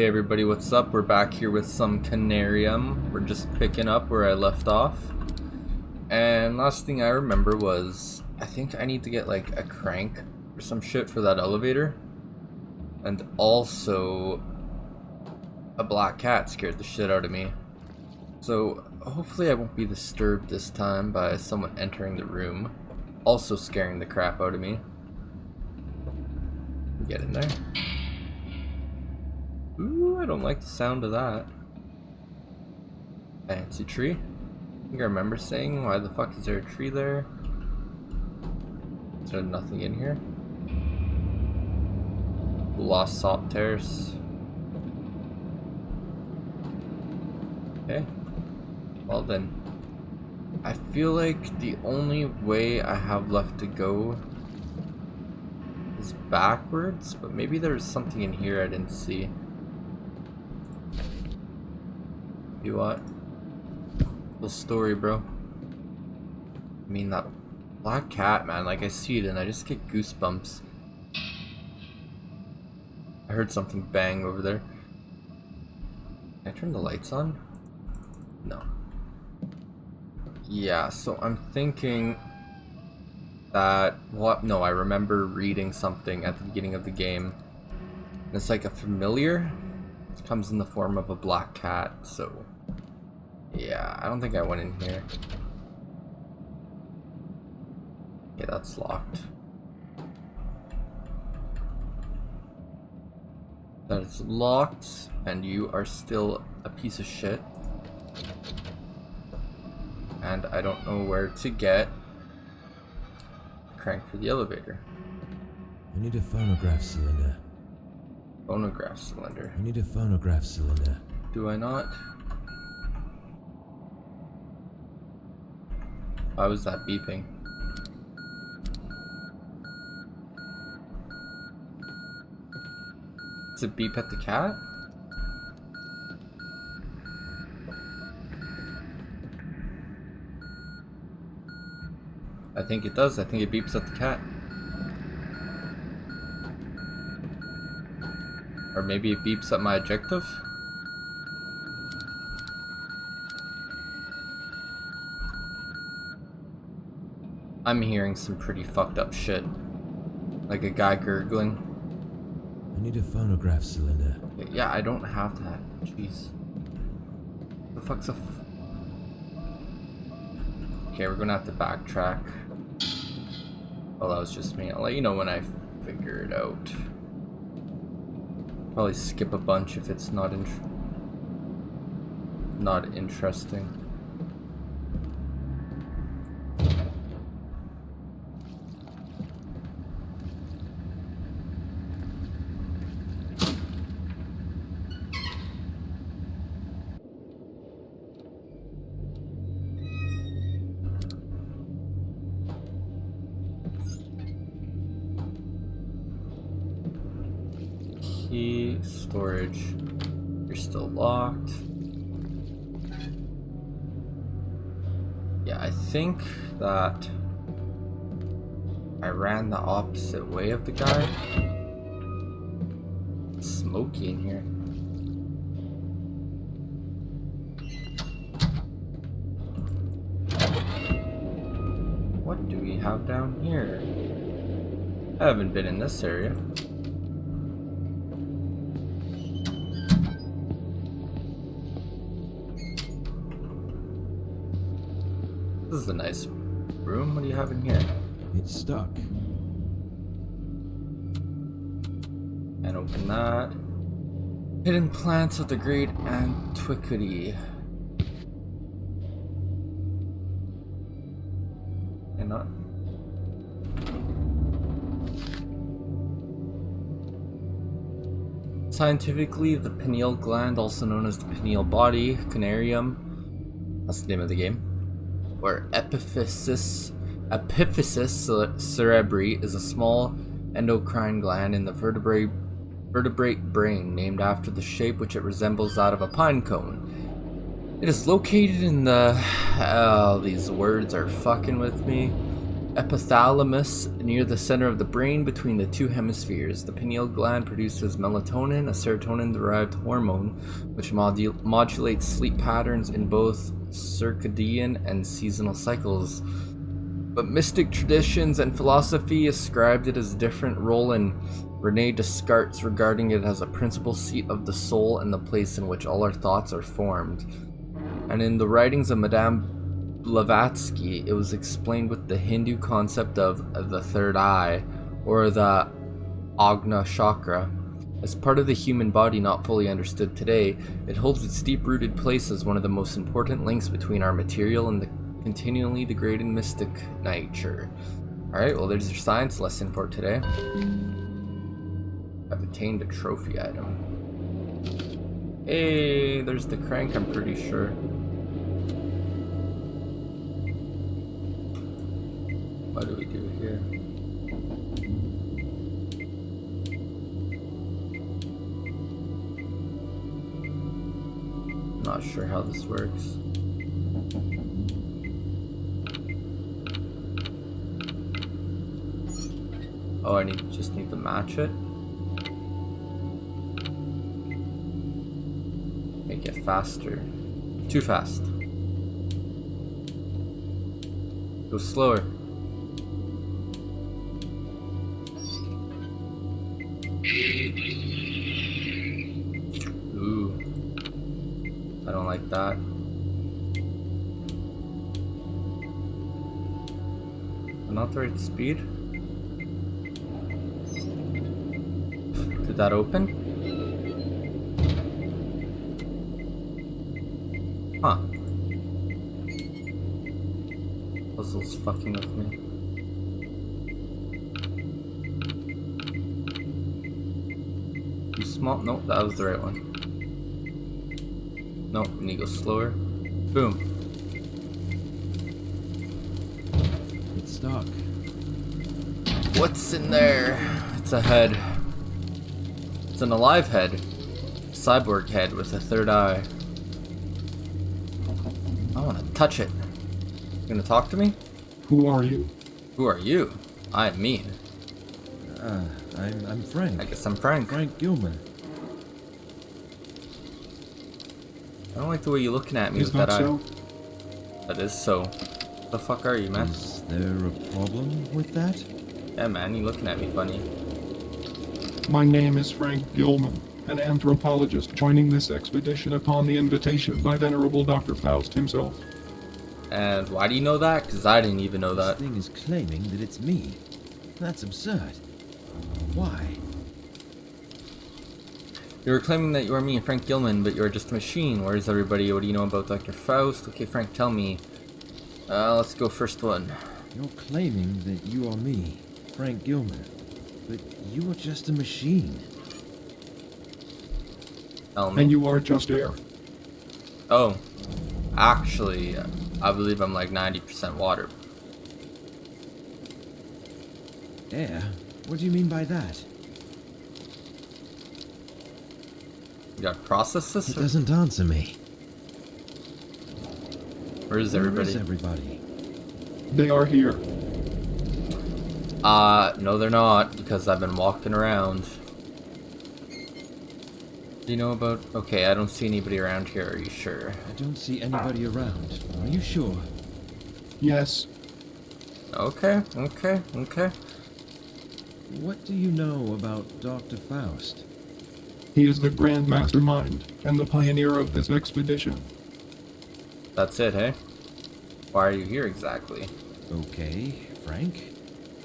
Hey everybody, what's up? We're back here with some Conarium. We're just picking up where I left off. And last thing I remember was, I think I need to get like a crank or some shit for that elevator. And also, a black cat scared the shit out of me. So hopefully I won't be disturbed this time by someone entering the room, also scaring the crap out of me. Get in there. Ooh, I don't like the sound of that. Fancy tree. I think I remember saying, why the fuck is there a tree there? Is there nothing in here? Lost salt terrace. Okay. Well then. I feel like the only way I have left to go is backwards, but maybe there's something in here I didn't see. You what? Full story, bro. I mean, that black cat, man, like I see it and I just get goosebumps. I heard something bang over there. Can I turn the lights on? No. Yeah, so I'm thinking that, what? No, I remember reading something at the beginning of the game. And it's like a familiar. It comes in the form of a black cat, so yeah, I don't think I went in here. Okay, that's locked. That is locked, and you are still a piece of shit. And I don't know where to get a crank for the elevator. I need a phonograph cylinder. Phonograph cylinder. I need a phonograph cylinder. Do I not? Why was that beeping? Does it beep at the cat? I think it does. I think it beeps at the cat. Or maybe it beeps at my objective? I'm hearing some pretty fucked up shit. Like a guy gurgling. I need a phonograph cylinder. Yeah, I don't have that. Jeez. The fuck's a Okay, we're gonna have to backtrack. Well, that was just me. I'll let you know when I figure it out. Probably skip a bunch if it's not interesting. Key, storage. You're still locked. Yeah, I think that I ran the opposite way of the guy. It's smoky in here. What do we have down here? I haven't been in this area. This is a nice room. What do you have in here? It's stuck. And open that. Hidden plants of the great antiquity. And not. Scientifically, the pineal gland, also known as the pineal body, Conarium, that's the name of the game, or epiphysis cerebri, is a small endocrine gland in the vertebrate brain named after the shape which it resembles that of a pine cone. It is located in the... these words are fucking with me. epithalamus near the center of the brain between the two hemispheres. The pineal gland produces melatonin, a serotonin-derived hormone, which modulates sleep patterns in both circadian and seasonal cycles. But mystic traditions and philosophy ascribed it as a different role, and Rene Descartes regarding it as a principal seat of the soul and the place in which all our thoughts are formed. And in the writings of Madame Blavatsky, it was explained with the Hindu concept of the third eye, or the Agna chakra. As part of the human body not fully understood today, it holds its deep-rooted place as one of the most important links between our material and the continually degrading mystic nature. Alright, well there's your science lesson for today. I've attained a trophy item. Hey, there's the crank, I'm pretty sure. What do we do here? Not sure how this works. Oh, I just need to match it. Make it faster. Too fast. Go slower. Ooh. I don't like that. Not the right speed. Did that open? Huh. Puzzle's fucking with me. Too small? Nope, that was the right one. Nope, we need to go slower. Boom. It's stuck. What's in there? It's a head. It's an alive head. Cyborg head with a third eye. I want to touch it. You gonna talk to me? Who are you? Who are you? I'm me. I'm Frank. I guess I'm Frank. Frank Gilman. I don't like the way you're looking at me Is with that that so? eye. That is so. The fuck are you, man? Is there a problem with that? Yeah, man, you looking at me funny. My name is Frank Gilman, an anthropologist joining this expedition upon the invitation by Venerable Dr. Faust himself. And why do you know that? Because I didn't even know that. This thing is claiming that it's me. That's absurd. Why? You were claiming that you are me and Frank Gilman, but you are just a machine. Where is everybody? What do you know about Dr. Faust? Okay, Frank, tell me. Let's go first one. You're claiming that you are me, Frank Gilman, but you are just a machine. Tell me. And you are just air. Oh, actually, I believe I'm like 90% water. Air? What do you mean by that? You gotta process this? It doesn't answer me. Where is Where everybody? is everybody? They are here. No they're not, because I've been walking around. Do you know about... Okay, I don't see anybody around here, are you sure? I don't see anybody around. Are you sure? Yes, Okay. What do you know about Dr. Faust? he is the Grand Mastermind and the pioneer of this expedition. That's it, hey? Why are you here exactly? Okay, Frank.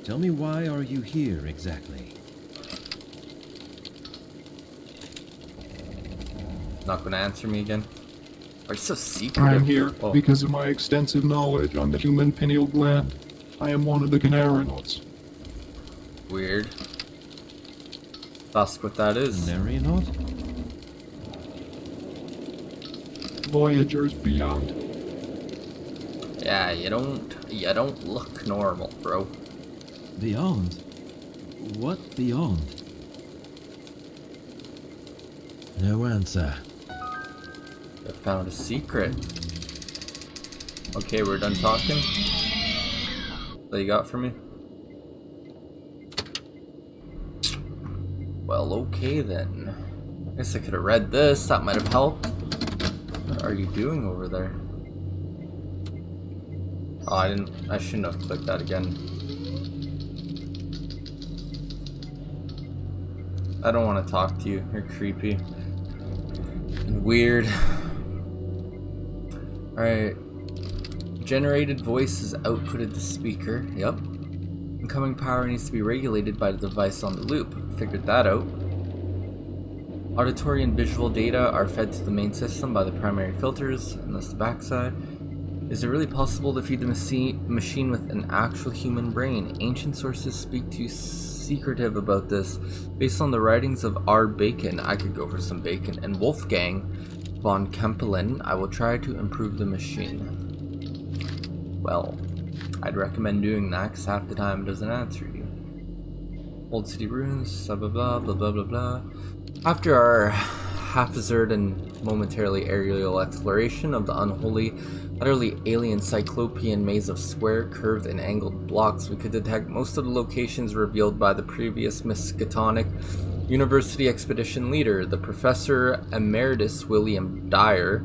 Tell me, why are you here exactly? Not gonna answer me again? Are you so I secretive? am here Oh, because of my extensive knowledge on the human pineal gland. I am one of the Conariums. weird. Ask what that is. Narionaut? Voyagers beyond. Yeah, you don't look normal, bro. Beyond? What beyond? No answer. I found a secret. Okay, we're done talking. That you got for me? Well, okay then. I guess I could have read this. That might have helped. What are you doing over there? Oh, I shouldn't have clicked that again. I don't want to talk to you. You're creepy. And weird. Alright. Generated voice is outputted to speaker. Yep. Incoming power needs to be regulated by the device on the loop. Figured that out. Auditory and visual data are fed to the main system by the primary filters, and that's the backside. Is it really possible to feed the machine with an actual human brain? Ancient sources speak too secretive about this. Based on the writings of R. Bacon, I could go for some bacon, and Wolfgang von Kempelen, I will try to improve the machine. Well, I'd recommend doing that because half the time it doesn't answer you. Old city ruins, blah blah blah blah blah blah blah. After our haphazard and momentarily aerial exploration of the unholy, utterly alien cyclopean maze of square, curved, and angled blocks, we could detect most of the locations revealed by the previous Miskatonic University expedition leader, the Professor Emeritus William Dyer.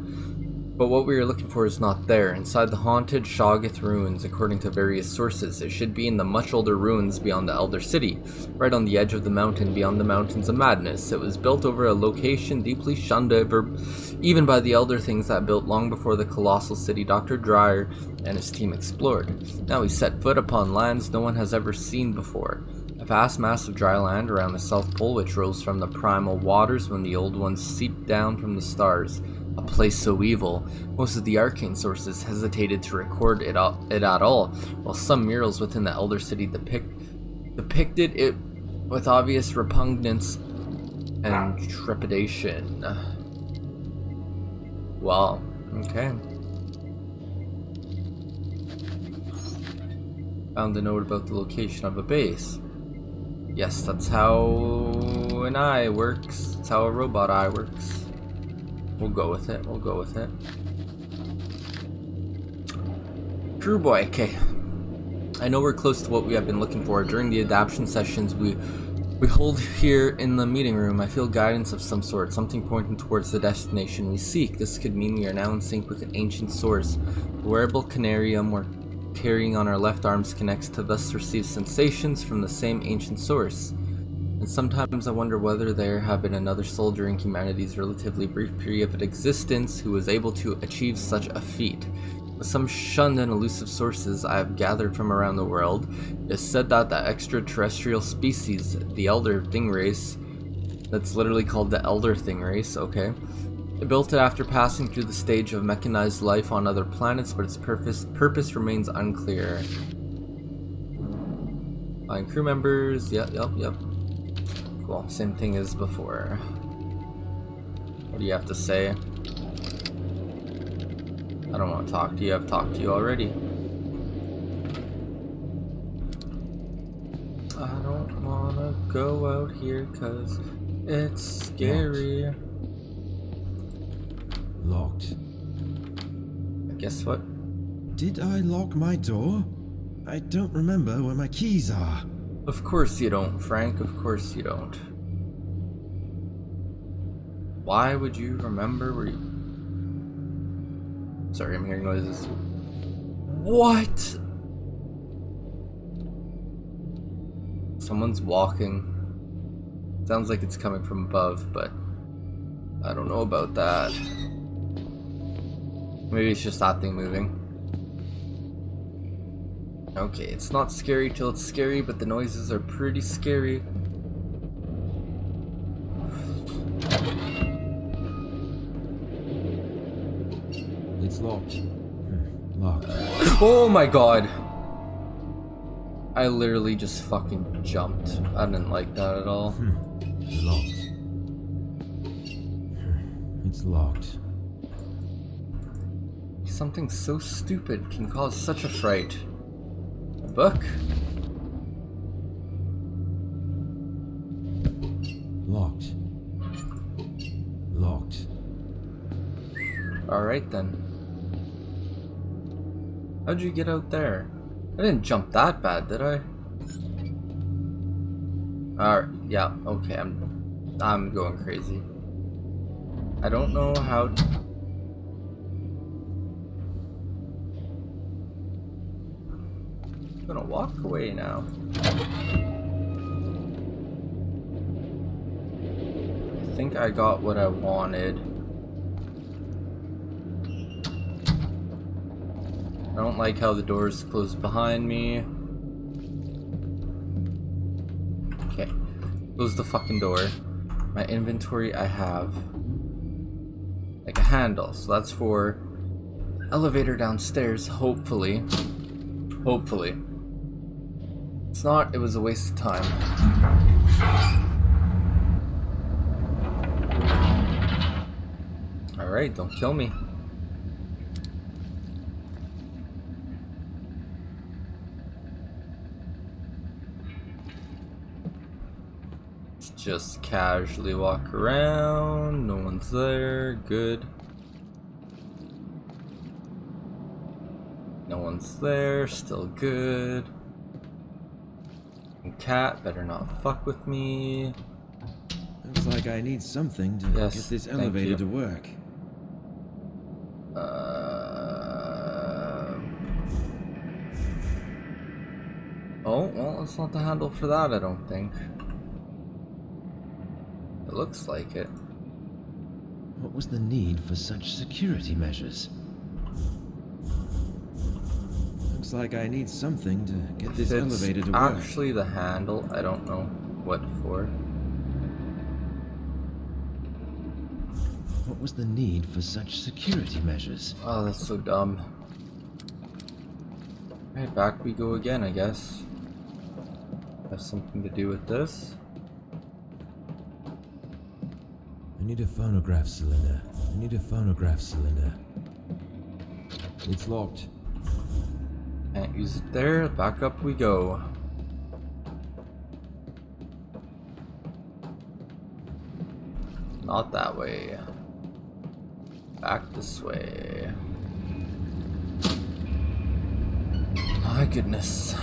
But what we are looking for is not there. Inside the haunted Shoggoth ruins, according to various sources, it should be in the much older ruins beyond the Elder City, right on the edge of the mountain beyond the Mountains of Madness. It was built over a location deeply shunned even by the Elder Things that built long before the colossal city Dr. Dreyer and his team explored. Now we set foot upon lands no one has ever seen before. A vast mass of dry land around the South Pole which rose from the primal waters when the old ones seeped down from the stars. A place so evil, most of the arcane sources hesitated to record it at all, while some murals within the Elder City depicted it with obvious repugnance and trepidation. Wow, okay. Found a note about the location of a base. Yes, that's how an eye works. That's how a robot eye works. We'll go with it. We'll go with it. True boy. Okay. I know we're close to what we have been looking for. During the adaptation sessions we hold here in the meeting room, I feel guidance of some sort, something pointing towards the destination we seek. This could mean we are now in sync with an ancient source. The wearable Conarium we're carrying on our left arms connects to thus receive sensations from the same ancient source. And sometimes I wonder whether there have been another soldier in humanity's relatively brief period of existence who was able to achieve such a feat. With some shunned and elusive sources I have gathered from around the world, it is said that the extraterrestrial species, the Elder Thing race, that's literally called the Elder Thing race, okay, it built it after passing through the stage of mechanized life on other planets, but its purpose remains unclear. Find crew members, yep. Cool, same thing as before. What do you have to say? I don't want to talk to you, I've talked to you already. I don't want to go out here cause it's scary. Locked. Guess what? Did I lock my door? I don't remember where my keys are. Of course you don't, Frank. Of course you don't. Why would you remember where you... Sorry, I'm hearing noises. What? Someone's walking. Sounds like it's coming from above, but I don't know about that. Maybe it's just that thing moving. Okay, it's not scary till it's scary, but the noises are pretty scary. It's locked. Locked. Oh my god! I literally just fucking jumped. I didn't like that at all. Locked. It's locked. Something so stupid can cause such a fright. A book? Locked. Locked. Alright then. How'd you get out there? I didn't jump that bad, did I? Alright, yeah, okay, I'm going crazy. I don't know how I'm gonna walk away now. I think I got what I wanted. I don't like how the doors close behind me. Okay, close the fucking door. My inventory, I have like a handle, so that's for elevator downstairs, hopefully. Hopefully. It's not, it was a waste of time. Alright, don't kill me. Just casually walk around, no one's there, good. No one's there, still good. And cat better not fuck with me. Looks like I need something to Yes, get this thank elevator you. to work. Oh, well, it's not the handle for that, I don't think. It looks like it. What was the need for such security measures? Looks like I need something to get this It's elevator to work. actually the handle, I don't know what for. What was the need for such security measures? Oh, that's so dumb. Alright, back we go again, I guess. Has something to do with this. I need a phonograph cylinder. I need a phonograph cylinder. It's locked. Can't use it there. Back up we go. Not that way. Back this way. My goodness.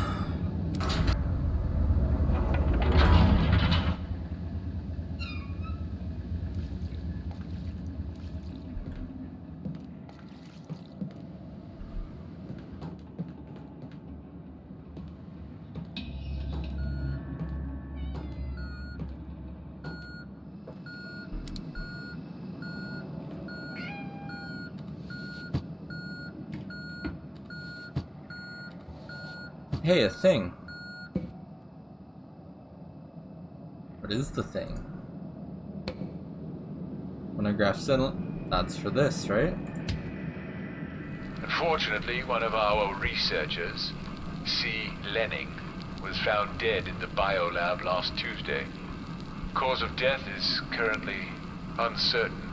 Hey, a thing. What is the thing? Monograph cylinder. That's for this, right? Unfortunately, one of our researchers, C. Lenning, was found dead in the biolab last Tuesday. Cause of death is currently uncertain,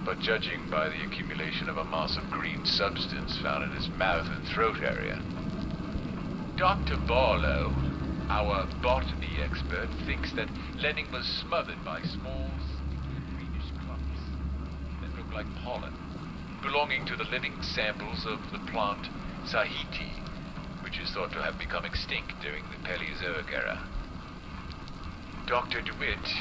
but judging by the accumulation of a mass of green substance found in his mouth and throat area, Dr. Barlow, our botany expert, thinks that Lenning was smothered by small, greenish clumps that look like pollen, belonging to the living samples of the plant Sahiti, which is thought to have become extinct during the Paleozoic era. Dr. DeWitt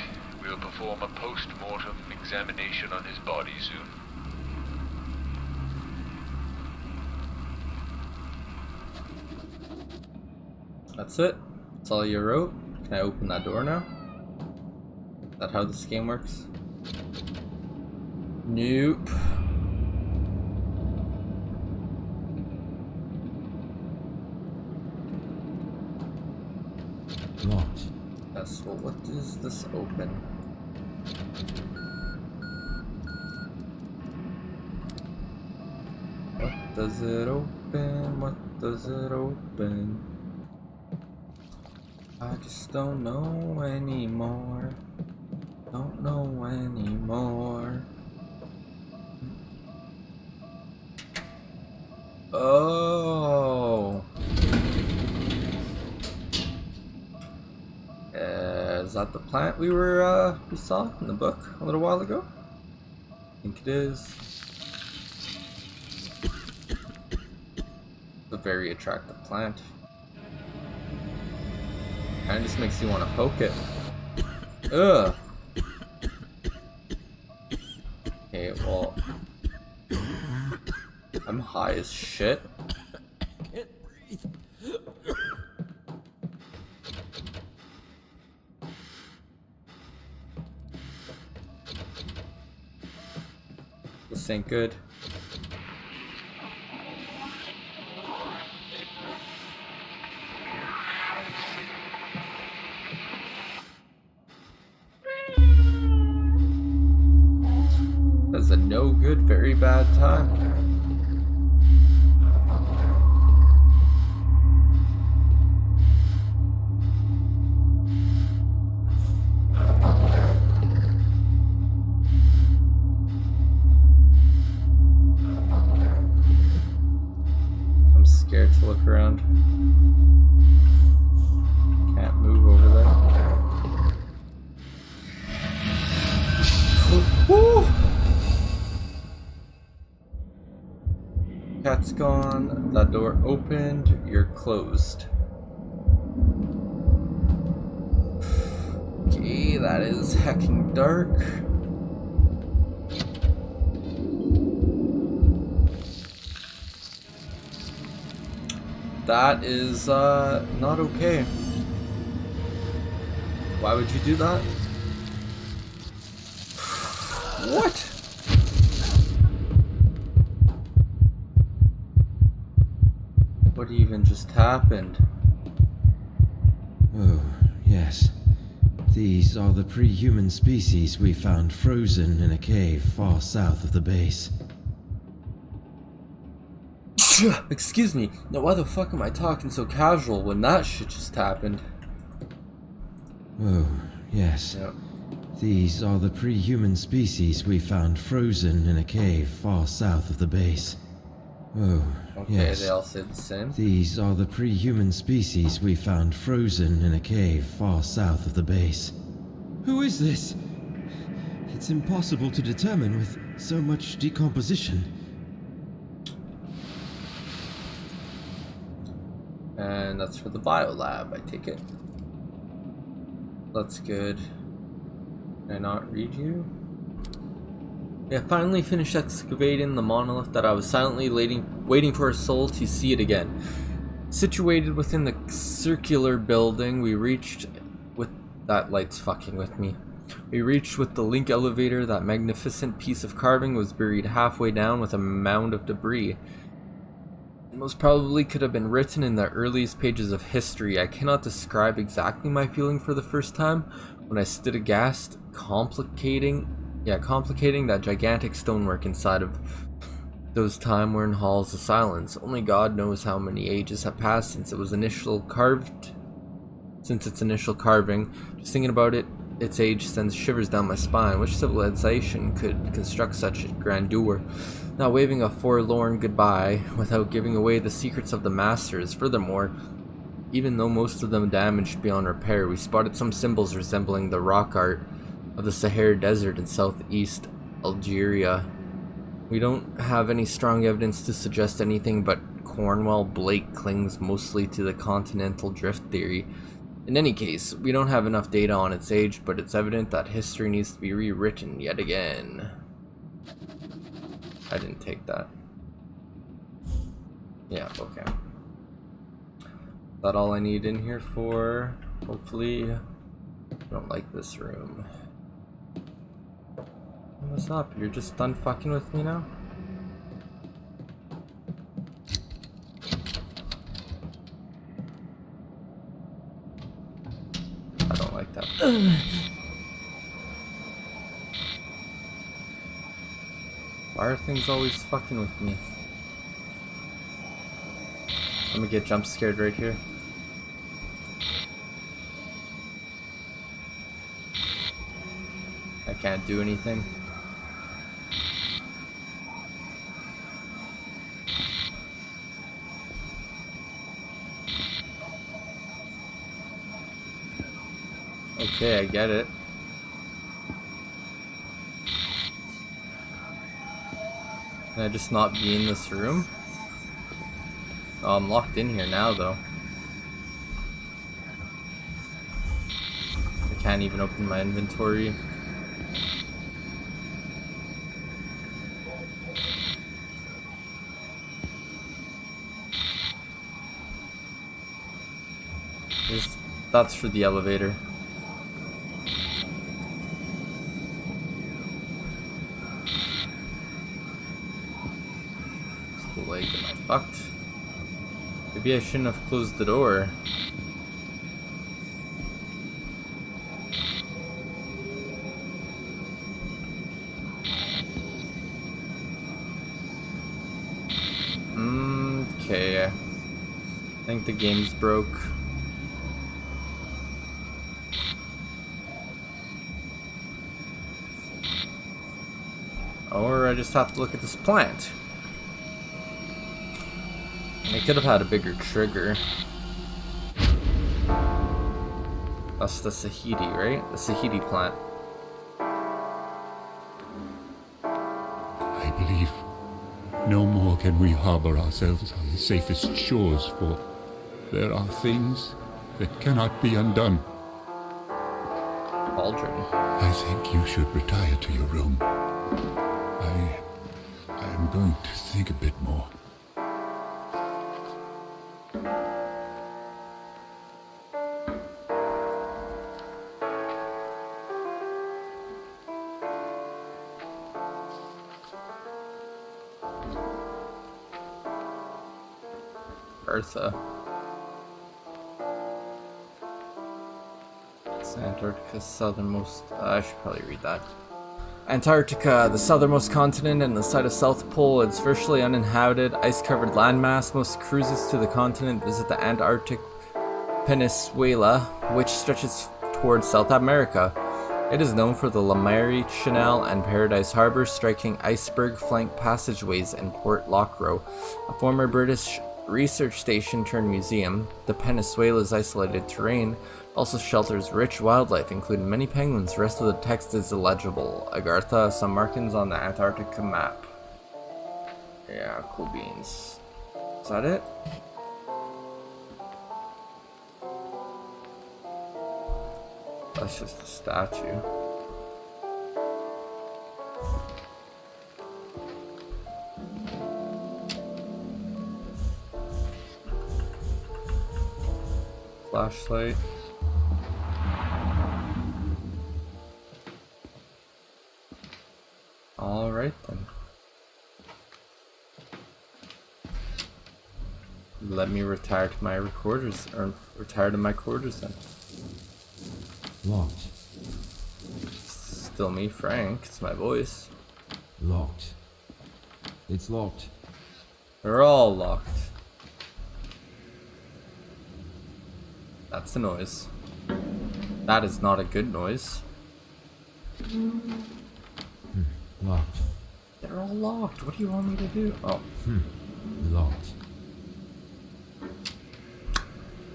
will perform a post-mortem examination on his body soon. That's it. That's all you wrote. Can I open that door now? Is that how this game works? Nope. Locked. Yes, well, what does this open? What does it open? What does it open? I just don't know anymore. Don't know anymore. Oh. Is that the plant we saw in the book a little while ago? I think it is. A very attractive plant. Kinda just makes you want to poke it. Ugh. Okay, well, I'm high as shit. Can't breathe. This ain't good. That's a no good, very bad time. I'm scared to look around. Can't move over there. Woo! Cat's gone. That door opened. You're closed. Okay, that is hecking dark. That is not okay. Why would you do that? What? What even just happened? Oh, yes. These are the pre-human species we found frozen in a cave far south of the base. Excuse me. Now why the fuck am I talking so casual when that shit just happened? Oh, yes. Yep. These are the pre-human species we found frozen in a cave far south of the base. Oh, Okay, yes. they all say the same. These are the pre-human species we found frozen in a cave far south of the base. Who is this? It's impossible to determine with so much decomposition. And that's for the biolab, I take it. That's good. Can I not read you? Yeah, finally finished excavating the monolith that I was silently waiting for a soul to see it again. Situated within the circular building, we reached with... That light's fucking with me. We reached with the link elevator. That magnificent piece of carving was buried halfway down with a mound of debris. It most probably could have been written in the earliest pages of history. I cannot describe exactly my feeling for the first time when I stood aghast, complicating that gigantic stonework inside of those time-worn halls of silence. Only God knows how many ages have passed since its initial carving. Just thinking about it, its age sends shivers down my spine. Which civilization could construct such grandeur? Not waving a forlorn goodbye without giving away the secrets of the masters. Furthermore, even though most of them damaged beyond repair, we spotted some symbols resembling the rock art of the Sahara Desert in southeast Algeria. We don't have any strong evidence to suggest anything, but Cornwell Blake clings mostly to the continental drift theory. In any case, we don't have enough data on its age, but it's evident that history needs to be rewritten yet again. I didn't take that. Yeah, okay. Is that all I need in here for? Hopefully, I don't like this room. What's up? You're just done fucking with me now? I don't like that. Why are things always fucking with me? I'm gonna get jump scared right here. I can't do anything. Okay, I get it. Can I just not be in this room? Oh, I'm locked in here now, though. can't even open my inventory. That's for the elevator. Like, am I fucked? Maybe I shouldn't have closed the door. Okay. I think the game's broke. Or I just have to look at this plant. I could have had a bigger trigger. That's the Sahidi, right? The Sahidi plant. I believe no more can we harbor ourselves on the safest shores, for there are things that cannot be undone. Cauldron. I think you should retire to your room. I am going to think a bit more. Bertha. It's Antarctica's southernmost. I should probably read that. Antarctica, the southernmost continent and the site of South Pole, it's virtually uninhabited, ice-covered landmass. Most cruises to the continent visit the Antarctic Peninsula, which stretches towards South America. It is known for the Lamari Channel and Paradise Harbor, striking iceberg flank passageways in Port Lockrow, a former British research station turned museum. The peninsula's isolated terrain also shelters rich wildlife, including many penguins. The rest of the text is illegible. Agartha, some markings on the Antarctica map. Yeah, cool beans. Is that it? That's just a statue. Flashlight. All right then. Let me retire to my recorders, or retire to my quarters then. Locked. Still me, Frank. It's my voice. Locked. It's locked. They're all locked. That's a noise. That is not a good noise. Locked. They're all locked. What do you want me to do? Oh. Locked.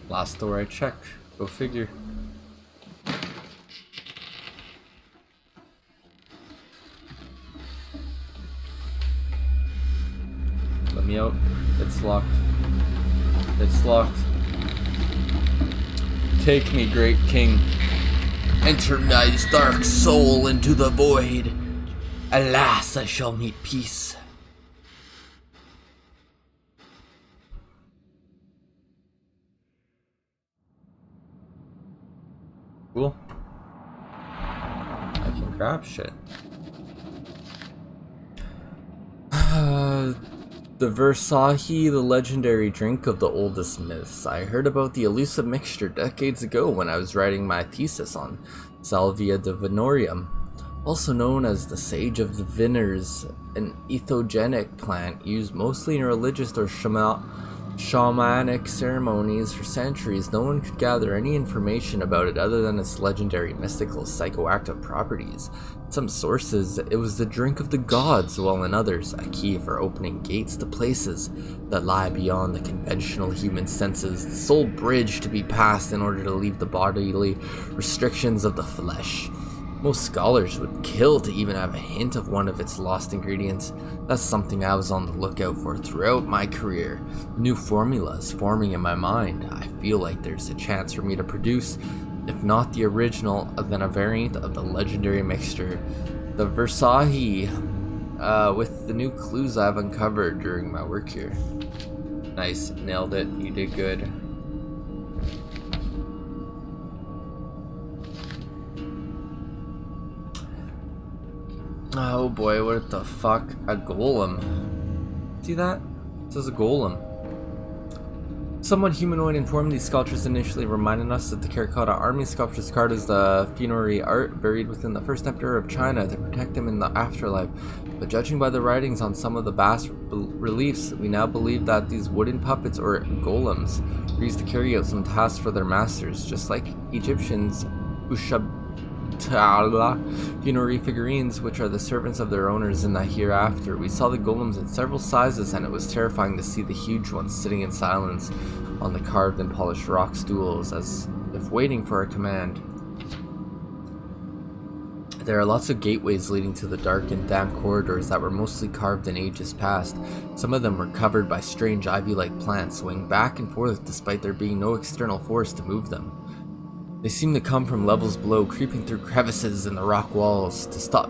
Last door I check. Go figure. Let me out. It's locked. It's locked. Take me, great king. Enter my dark soul into the void. Alas, I shall meet peace. Cool. I can grab shit. The Versahi, the legendary drink of the oldest myths. I heard about the elusive mixture decades ago when I was writing my thesis on Salvia divinorum, also known as the Sage of the Diviners, an ethogenic plant used mostly in religious or shamanic ceremonies for centuries. No one could gather any information about it other than its legendary mystical psychoactive properties. In some sources, it was the drink of the gods, while in others, a key for opening gates to places that lie beyond the conventional human senses, the sole bridge to be passed in order to leave the bodily restrictions of the flesh. Most scholars would kill to even have a hint of one of its lost ingredients. That's something I was on the lookout for throughout my career. New formulas forming in my mind. I feel like there's a chance for me to produce if not the original, then a variant of the legendary mixture, the Versailles, with the new clues I've uncovered during my work here. Nice, nailed it, you did good. Oh boy, what the fuck? A golem. See that? It says a golem. Somewhat humanoid in form, these sculptures initially reminded us that the Terracotta Army sculptures card is the funerary art buried within the first emperor of China to protect him in the afterlife. But judging by the writings on some of the bas reliefs, we now believe that these wooden puppets, or golems, were used to carry out some tasks for their masters, just like Egyptians' funerary figurines, which are the servants of their owners in the hereafter. We saw the golems in several sizes, and it was terrifying to see the huge ones sitting in silence on the carved and polished rock stools, as if waiting for a command. There are lots of gateways leading to the dark and damp corridors that were mostly carved in ages past. Some of them were covered by strange ivy-like plants, swaying back and forth despite there being no external force to move them. They seem to come from levels below, creeping through crevices in the rock walls. To stop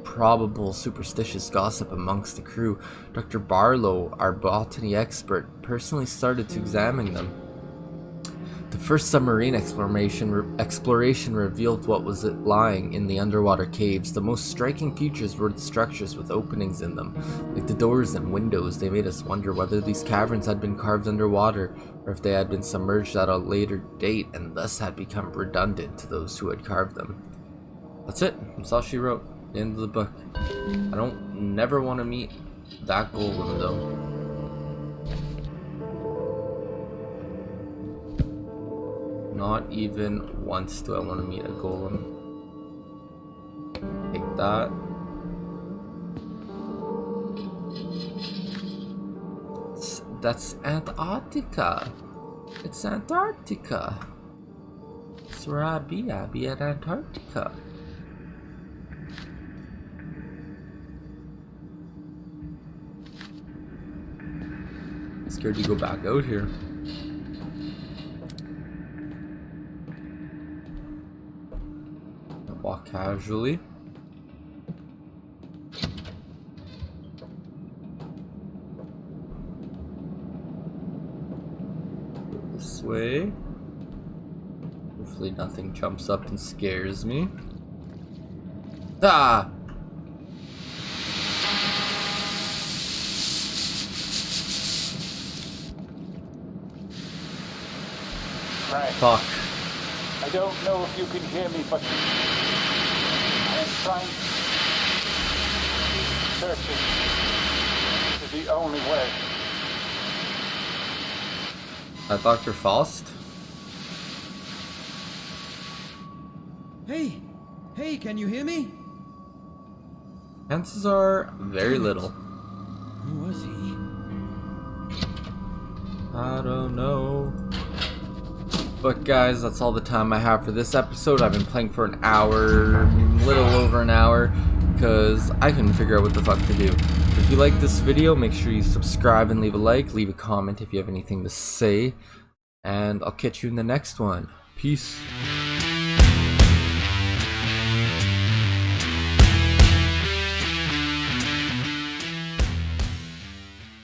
probable superstitious gossip amongst the crew, Dr. Barlow, our botany expert, personally started to examine them. The first submarine exploration revealed what was lying in the underwater caves. The most striking features were the structures with openings in them. Like the doors and windows, they made us wonder whether these caverns had been carved underwater, or if they had been submerged at a later date and thus had become redundant to those who had carved them. That's it. That's all she wrote. The end of the book. I don't never want to meet that golem though. Not even once do I want to meet a golem. Take that. That's Antarctica. It's Antarctica. That's where I be. I be at Antarctica. Scared to go back out here. Walk casually. This way. Hopefully nothing jumps up and scares me. Ah! Right. Fuck. I don't know if you can hear me, but I am trying. Searching. This is the only way. Dr. Faust? Hey! Hey, can you hear me? Chances are very little. Who was he? I don't know. But guys, that's all the time I have for this episode. I've been playing for an hour, little over an hour, because I couldn't figure out what the fuck to do. If you like this video, make sure you subscribe and leave a like, leave a comment if you have anything to say, and I'll catch you in the next one. Peace.